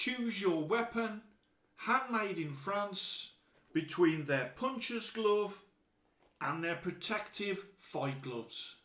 choose your weapon, handmade in France, between their puncher's glove and their protective fight gloves.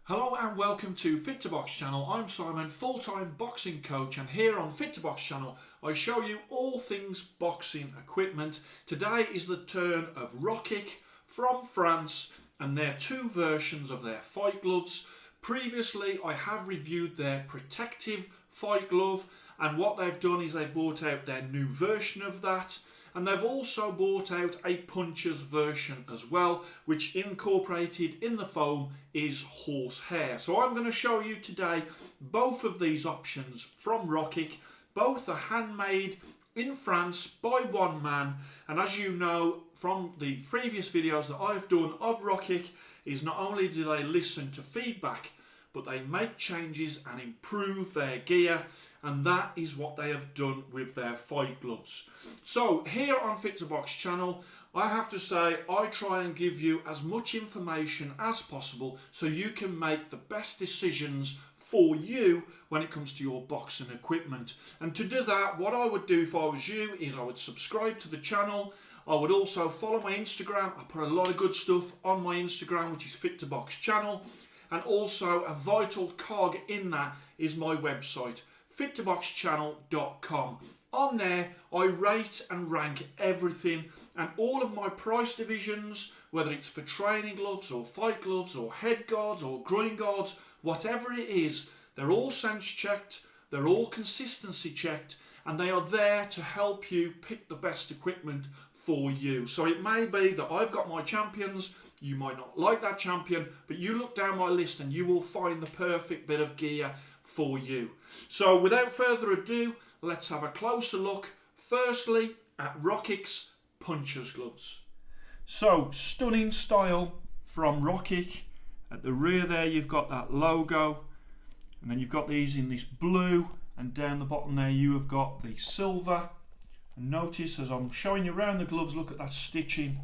Hello and welcome to Fit to Box channel. I'm Simon, full-time boxing coach, and here on Fit to Box channel I show you all things boxing equipment. Today is the turn of Rockkick from France and their two versions of their fight gloves. Previously I have reviewed their protective fight glove, and what they've done is they've brought out their new version of that. And they've also brought out a puncher's version as well, which incorporated in the foam is horsehair. So I'm going to show you today both of these options from Rockkick. Both are handmade in France by one man. And as you know from the previous videos that I've done of Rockkick, is not only do they listen to feedback, but they make changes and improve their gear, and that is what they have done with their fight gloves. So here on Fit to Box channel, I have to say I try and give you as much information as possible so you can make the best decisions for you when it comes to your boxing equipment. And to do that, what I would do if I was you is I would subscribe to the channel. I would also follow my Instagram. I put a lot of good stuff on my Instagram, which is Fit to Box channel. And also a vital cog in that is my website, fittoboxchannel.com. On there I rate and rank everything, and all of my price divisions, whether it's for training gloves or fight gloves or head guards or groin guards, whatever it is, they're all sense checked, they're all consistency checked, and they are there to help you pick the best equipment for you. So it may be that I've got my champions, you might not like that champion, but you look down my list and you will find the perfect bit of gear for you. So without further ado, let's have a closer look firstly at Rockkick's puncher's gloves. So stunning style from Rockkick. At the rear there you've got that logo, and then you've got these in this blue, and down the bottom there you have got the silver. And notice as I'm showing you around the gloves, look at that stitching.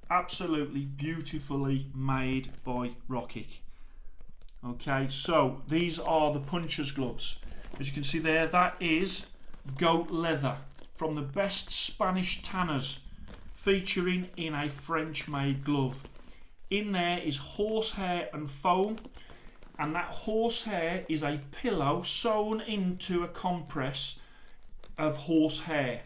Absolutely beautifully made by Rockkick. Okay, so these are the puncher's gloves. As you can see there, that is goat leather from the best Spanish tanners, featuring in a French made glove. In there is horsehair and foam, and that horsehair is a pillow sewn into a compress of horsehair,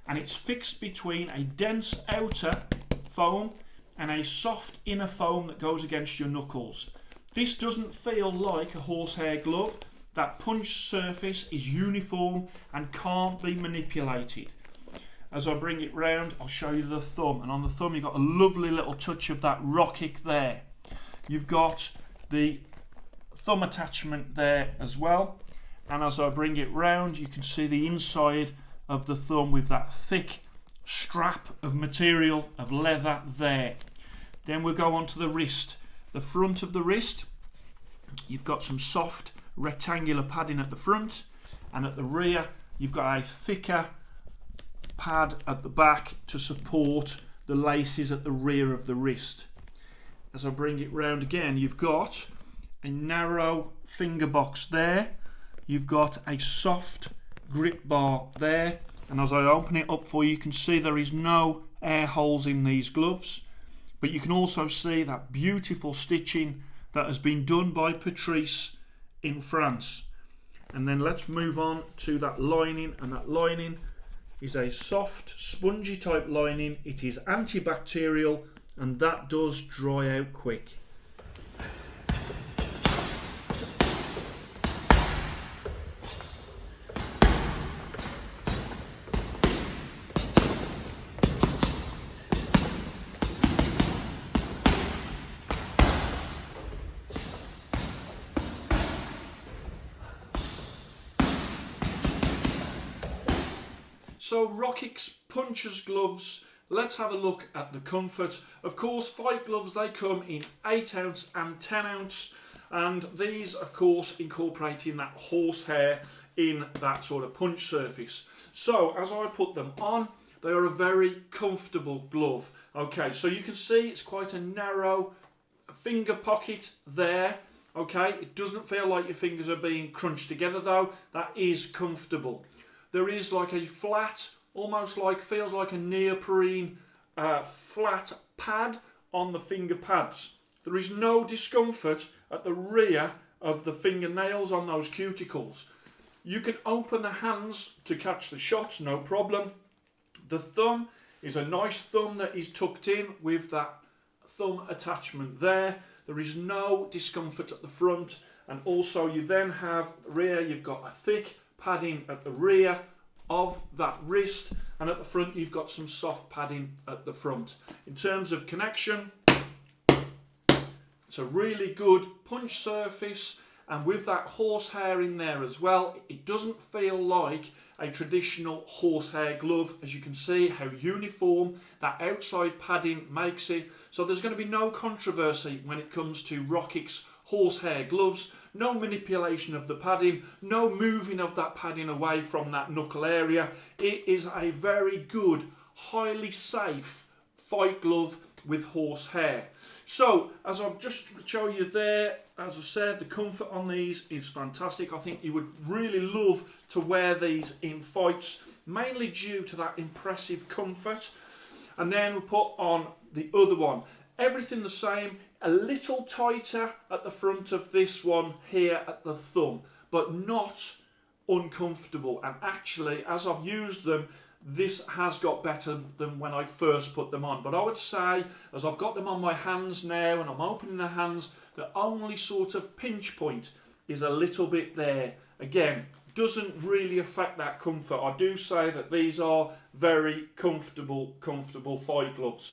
and it's fixed between a dense outer foam and a soft inner foam that goes against your knuckles. This doesn't feel like a horsehair glove. That punch surface is uniform and can't be manipulated. As I bring it round, I'll show you the thumb, and on the thumb you've got a lovely little touch of that Rockkick there. You've got the thumb attachment there as well, and as I bring it round you can see the inside of the thumb with that thick strap of material of leather there. Then we'll go on to the wrist. The front of the wrist, you've got some soft rectangular padding at the front, and at the rear you've got a thicker pad at the back to support the laces at the rear of the wrist. As I bring it round again, you've got a narrow finger box there, you've got a soft grip bar there, and as I open it up for you, you can see there is no air holes in these gloves, but you can also see that beautiful stitching that has been done by Patrice in France. And then let's move on to that lining, and that lining is a soft spongy type lining. It is antibacterial, and that does dry out quick. So Rockkick's puncher's gloves, let's have a look at the comfort. Of course, fight gloves, they come in 8 ounce and 10 ounce. And these, of course, incorporating that horsehair in that sort of punch surface. So as I put them on, they are a very comfortable glove. Okay, so you can see it's quite a narrow finger pocket there. Okay, it doesn't feel like your fingers are being crunched together though. That is comfortable. There is like a flat, almost like, feels like a neoprene flat pad on the finger pads. There is no discomfort at the rear of the fingernails on those cuticles. You can open the hands to catch the shots, no problem. The thumb is a nice thumb that is tucked in with that thumb attachment there. There is no discomfort at the front, and also you then have rear, you've got a thick padding at the rear of that wrist, and at the front you've got some soft padding at the front. In terms of connection, it's a really good punch surface, and with that horsehair in there as well, it doesn't feel like a traditional horsehair glove. As you can see how uniform that outside padding makes it. So there's going to be no controversy when it comes to Rockkick's horsehair gloves. No manipulation of the padding, no moving of that padding away from that knuckle area. It is a very good, highly safe fight glove with horsehair. So, as I've just shown you there, as I said, the comfort on these is fantastic. I think you would really love to wear these in fights, mainly due to that impressive comfort. And then we put on the other one. Everything the same, a little tighter at the front of this one here at the thumb, but not uncomfortable. And actually, as I've used them, this has got better than when I first put them on. But I would say, as I've got them on my hands now and I'm opening the hands, the only sort of pinch point is a little bit there. Again, doesn't really affect that comfort. I do say that these are very comfortable fight gloves.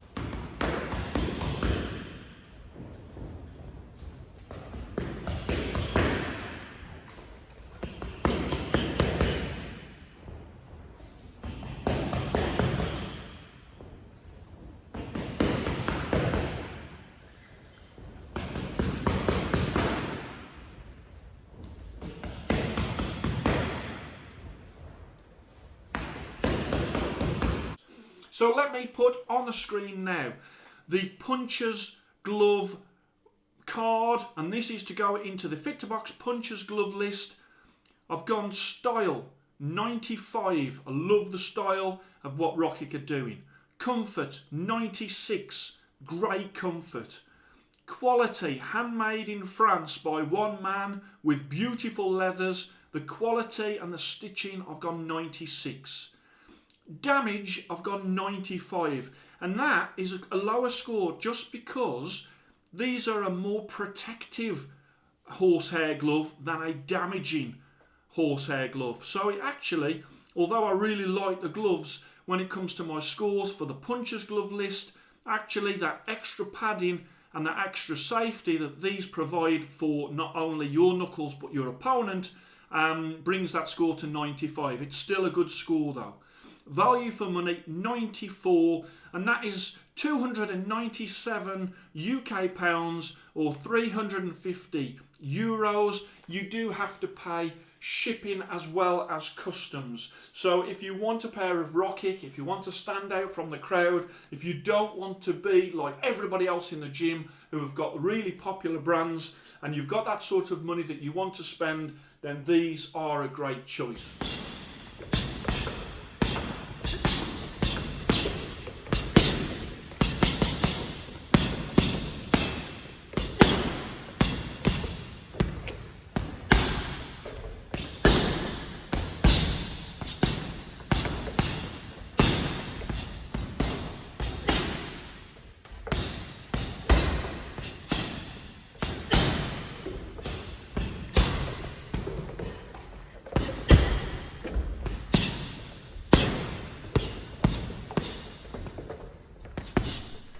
So let me put on the screen now the Puncher's Glove card, and this is to go into the Fit to Box Puncher's Glove list. I've gone style 95. I love the style of what Rockkick are doing. Comfort 96. Great comfort. Quality, handmade in France by one man with beautiful leathers. The quality and the stitching, I've gone 96. Damage, I've gone 95, and that is a lower score just because these are a more protective horsehair glove than a damaging horsehair glove. So it actually, although I really like the gloves, when it comes to my scores for the Puncher's Glove list, actually that extra padding and that extra safety that these provide for not only your knuckles but your opponent brings that score to 95. It's still a good score though. Value for money 94, and that is 297 UK pounds or 350 euros. You do have to pay shipping as well as customs. So if you want a pair of Rockkick, if you want to stand out from the crowd, if you don't want to be like everybody else in the gym who have got really popular brands, and you've got that sort of money that you want to spend, then these are a great choice.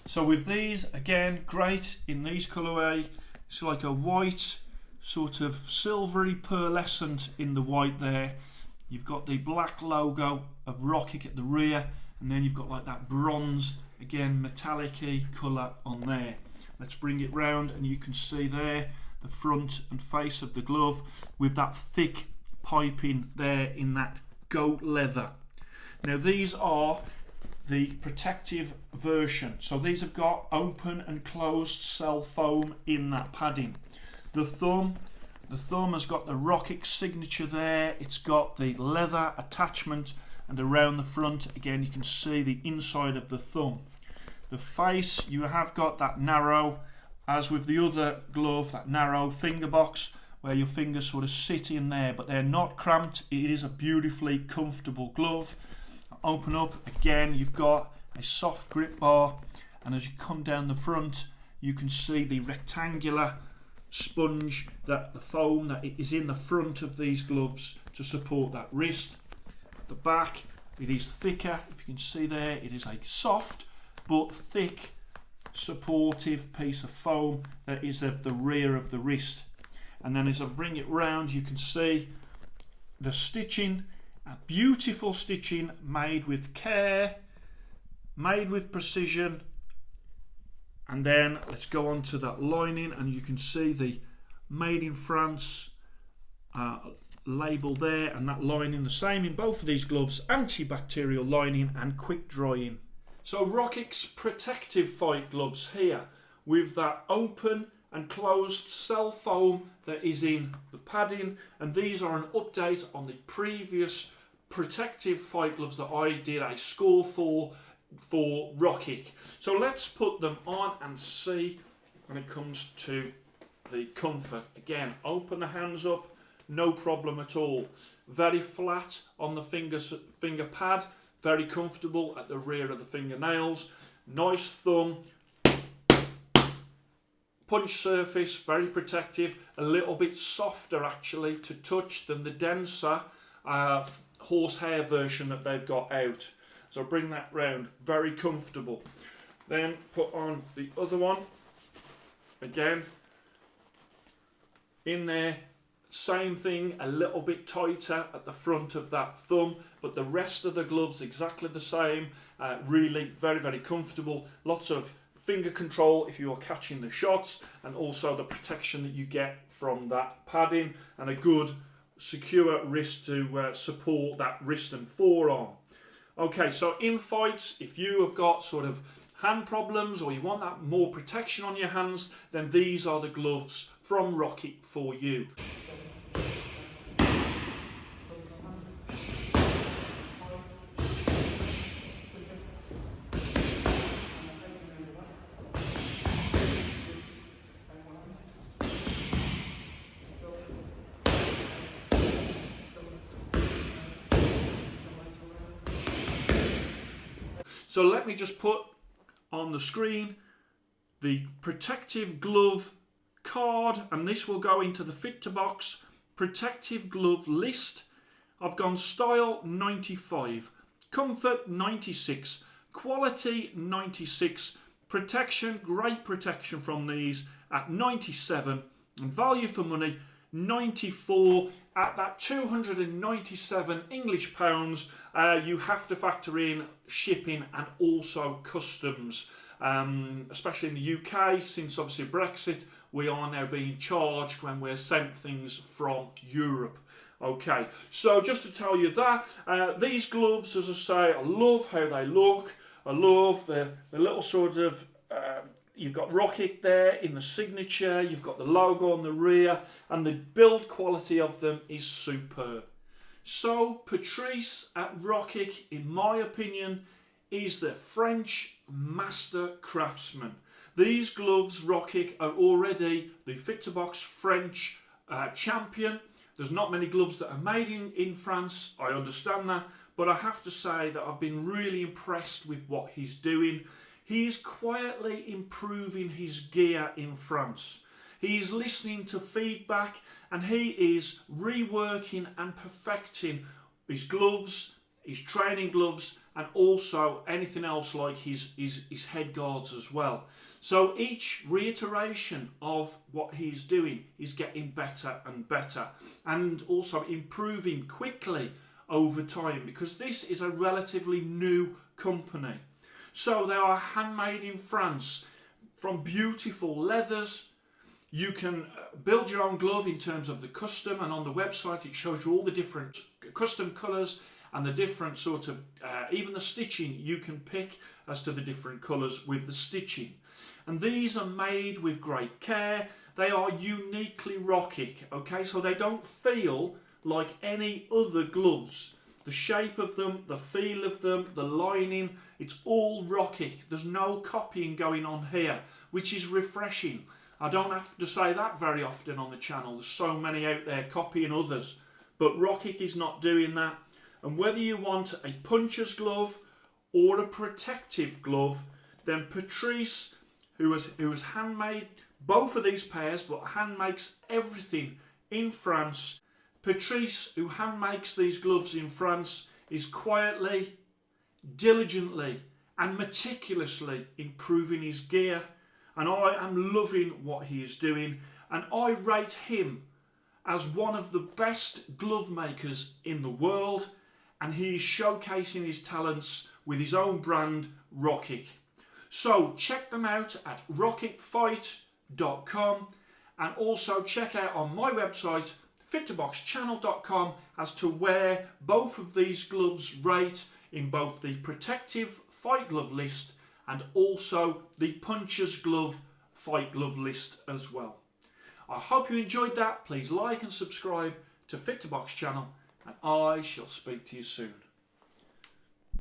So with these, again, great in these colourway. It's like a white, sort of silvery pearlescent in the white there. You've got the black logo of Rockkick at the rear, and then you've got like that bronze, again, metallic-y colour on there. Let's bring it round and you can see there the front and face of the glove with that thick piping there in that goat leather. Now these are the protective version, so these have got open and closed cell foam in that padding. The thumb has got the Rockkick signature there. It's got the leather attachment, and around the front again you can see the inside of the thumb. The face, you have got that narrow, as with the other glove, that narrow finger box where your fingers sort of sit in there, but they're not cramped. It is a beautifully comfortable glove. Open up, again you've got a soft grip bar, and as you come down the front you can see the rectangular sponge, that the foam that is in the front of these gloves to support that wrist. At the back it is thicker, if you can see there, it is a soft but thick supportive piece of foam that is at the rear of the wrist. And then as I bring it round you can see the stitching, a beautiful stitching made with care, made with precision. And then let's go on to that lining, and you can see the Made in France label there, and that lining the same in both of these gloves, antibacterial lining and quick drying. So Rockkick's protective fight gloves here with that open and closed cell foam that is in the padding, and these are an update on the previous protective fight gloves that I did a score for Rockkick. So let's put them on and see when it comes to the comfort. Again, open the hands up, no problem at all. Very flat on the finger pad, very comfortable at the rear of the fingernails. Nice thumb, punch surface, very protective, a little bit softer actually to touch than the denser horsehair version that they've got out. So bring that round, very comfortable. Then put on the other one. Again, in there, same thing, a little bit tighter at the front of that thumb, but the rest of the gloves exactly the same. Really very, very comfortable. Lots of finger control if you are catching the shots, and also the protection that you get from that padding, and a good secure wrist to support that wrist and forearm. Okay, so in fights, if you have got sort of hand problems or you want that more protection on your hands, then these are the gloves from Rockkick for you. So let me just put on the screen the protective glove card, and this will go into the Fit to Box protective glove list. I've gone style 95, comfort 96, quality 96, protection, great protection from these at 97, and value for money 94. At that 297 English pounds, you have to factor in shipping and also customs, especially in the UK, since obviously Brexit, we are now being charged when we're sent things from Europe. Okay, so just to tell you that, these gloves, as I say, I love how they look. I love the little sort of, you've got Rockkick there in the signature, you've got the logo on the rear, and the build quality of them is superb. So Patrice at Rockkick, in my opinion, is the French master craftsman. These gloves, Rockkick, are already the Fit to Box French champion. There's not many gloves that are made in France, I understand that, but I have to say that I've been really impressed with what he's doing. He is quietly improving his gear in France. He is listening to feedback, and he is reworking and perfecting his gloves, his training gloves, and also anything else like his head guards as well. So each reiteration of what he's doing is getting better and better, and also improving quickly over time, because this is a relatively new company. So they are handmade in France from beautiful leathers, You can build your own glove in terms of the custom, and on the website it shows you all the different custom colours and the different sort of, even the stitching you can pick as to the different colours with the stitching. And these are made with great care. They are uniquely Rockkick, okay? So they don't feel like any other gloves. The shape of them, the feel of them, the lining, it's all Rockkick. There's no copying going on here, which is refreshing. I don't have to say that very often on the channel. There's so many out there copying others. But Rockkick is not doing that. And whether you want a puncher's glove or a protective glove, then Patrice, who has handmade both of these pairs, but hand makes everything in France. Patrice, who hand makes these gloves in France, is quietly, diligently and meticulously improving his gear. And I am loving what he is doing, and I rate him as one of the best glove makers in the world, and he is showcasing his talents with his own brand, Rockkick. So check them out at rockkickfight.com, and also check out on my website fit2boxchannel.com as to where both of these gloves rate in both the protective fight glove list and also the puncher's glove fight glove list as well. I hope you enjoyed that. Please like and subscribe to Fit2Box channel, and I shall speak to you soon.